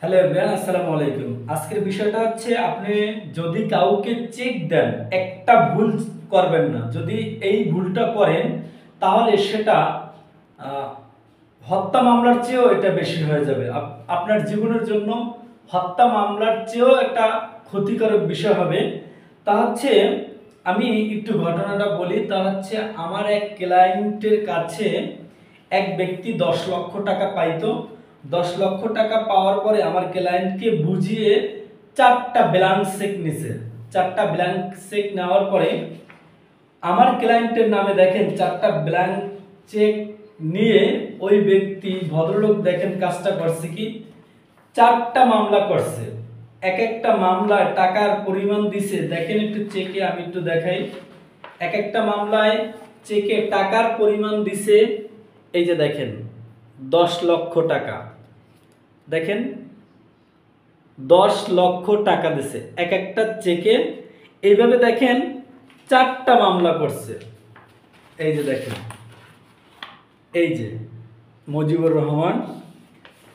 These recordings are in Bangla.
হ্যালো এভরিওয়ান, আসসালামু আলাইকুম। আজকের বিষয়টা হচ্ছে আপনি যদি কাউকে চেক দেন, একটা ভুল করবেন না। যদি এই ভুলটা করেন তাহলে সেটা হত্যা মামলার চেয়েও এটা বেশি হয়ে যাবে। আপনার জীবনের জন্য হত্যা মামলার চেয়েও একটা ক্ষতিকারক বিষয় হবে। তা হচ্ছে আমি একটু ঘটনাটা বলি। তা হচ্ছে আমার এক ক্লায়েন্টের কাছে এক ব্যক্তি 10 লক্ষ টাকা পাইতো। 10 লক্ষ টাকা পাওয়ার পরে আমার ক্লায়েন্টকে বুঝিয়ে 4টা ব্ল্যাঙ্ক চেক নিছে। 4টা ব্ল্যাঙ্ক চেক নেওয়ার পরে আমার ক্লায়েন্টের নামে দেখেন 4টা ব্ল্যাঙ্ক চেক নিয়ে ওই ব্যক্তি ভদ্রলোক দেখেন কাজটা করছে কি, 4টা মামলা করছে। এক একটা মামলায় টাকার পরিমাণ দিছে দেখেন একটু চেকে, আমি একটু দেখাই। এক একটা মামলায় চেকে টাকার পরিমাণ দিছে, এই যে দেখেন 10 লক্ষ টাকা। দেখেন 10 লক্ষ টাকা দিছে এক একটা চেকে। এইভাবে দেখেন 4টা মামলা করছে। এই যে দেখেন, এই যে মুজিবুর রহমান,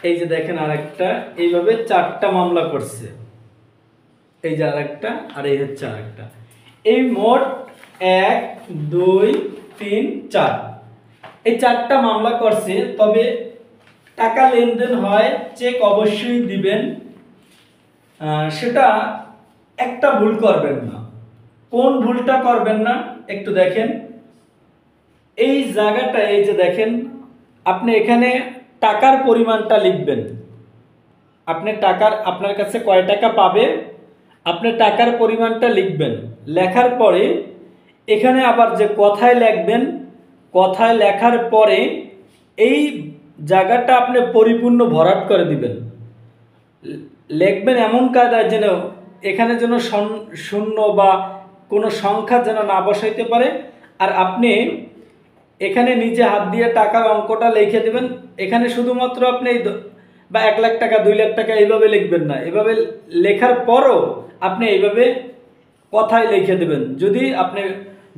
এই যে দেখেন আরেকটা, এইভাবে 4টা মামলা করছে। এই যে আরেকটা, আর এই হচ্ছে আরেকটা। এই মোট 1 2 3 4, এই 4টা মামলা করছে। তবে টাকা লেনদেন হয়, চেক অবশ্যই দিবেন। সেটা একটা ভুল করবেন না। কোন ভুলটা করবেন না একটু দেখেন। এই জায়গাটা, এই যে দেখেন, আপনি এখানে টাকার পরিমাণটা লিখবেন। আপনি আপনার কাছে কয় টাকা পাবে, আপনি টাকার পরিমাণটা লিখবেন। লেখার পরে এখানে আবার যে কথায় লিখবেন, কথায় লেখার পরে এই জায়গাটা আপনি পরিপূর্ণ ভরাট করে দিবেন। লিখবেন এমন কায়দায় যেন এখানে যেন শূন্য বা কোনো সংখ্যা যেন না বসাইতে পারে। আর আপনি এখানে নিজে হাত দিয়ে টাকার অঙ্কটা লিখে দেবেন। এখানে শুধুমাত্র আপনি বা 1 লাখ টাকা 2 লাখ টাকা এইভাবে লিখবেন না। এভাবে লেখার পরও আপনি এইভাবে কথায় লিখে দেবেন।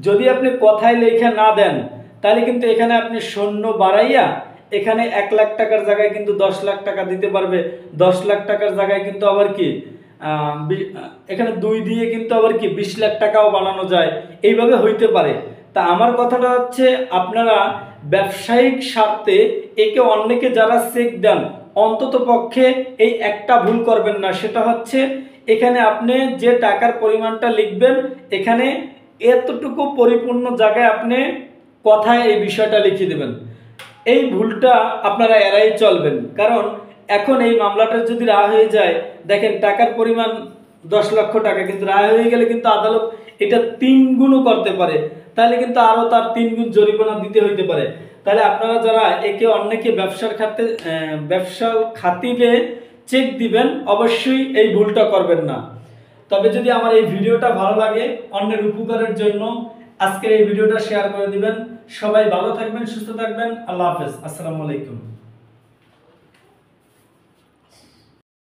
যদি আপনি কথায় লিখে না দেন তাহলে কিন্তু এখানে আপনি শূন্য বাড়াইয়া এখানে 1 লাখ টাকার জায়গায় কিন্তু 10 লাখ টাকা দিতে পারবে। 10 লাখ টাকার জায়গায় কিন্তু আবার কি এখানে 2 দিয়ে কিন্তু আবার কি 20 লাখ টাকাও বানানো যায়। এইভাবে হইতে পারে। তা আমার কথাটা হচ্ছে, আপনারা ব্যবসায়িক স্বার্থে একে অন্যকে যারা চেক দেন, অন্তত পক্ষে এই একটা ভুল করবেন না। সেটা হচ্ছে এখানে আপনি যে টাকার পরিমাণটা লিখবেন, এখানে এতটুকু পরিপূর্ণ জায়গায় আপনি কথায় এই বিষয়টা লিখে দেবেন। এই ভুলটা আপনারা এড়াই চলবেন। কারণ এখন এই মামলাটা যদি রায় হয়ে যায়, দেখেন টাকার পরিমাণ 10 লক্ষ টাকা, কিন্তু রায় হয়ে গেলে কিন্তু আদালত এটা 3 গুণও করতে পারে। তাহলে কিন্তু আরো তার 3 গুণ জরিমানা দিতে হইতে পারে। তাহলে আপনারা যারা একে অন্যকে ব্যবসার খাতিরে চেক দিবেন, অবশ্যই এই ভুলটা করবেন না। তবে যদি আমার এই ভিডিওটা ভালো লাগে, অন্যের উপকারের জন্য আজকের এই ভিডিওটা শেয়ার করে দিবেন। সবাই ভালো থাকবেন, সুস্থ থাকবেন। আল্লাহ হাফেজ, আসসালামু আলাইকুম।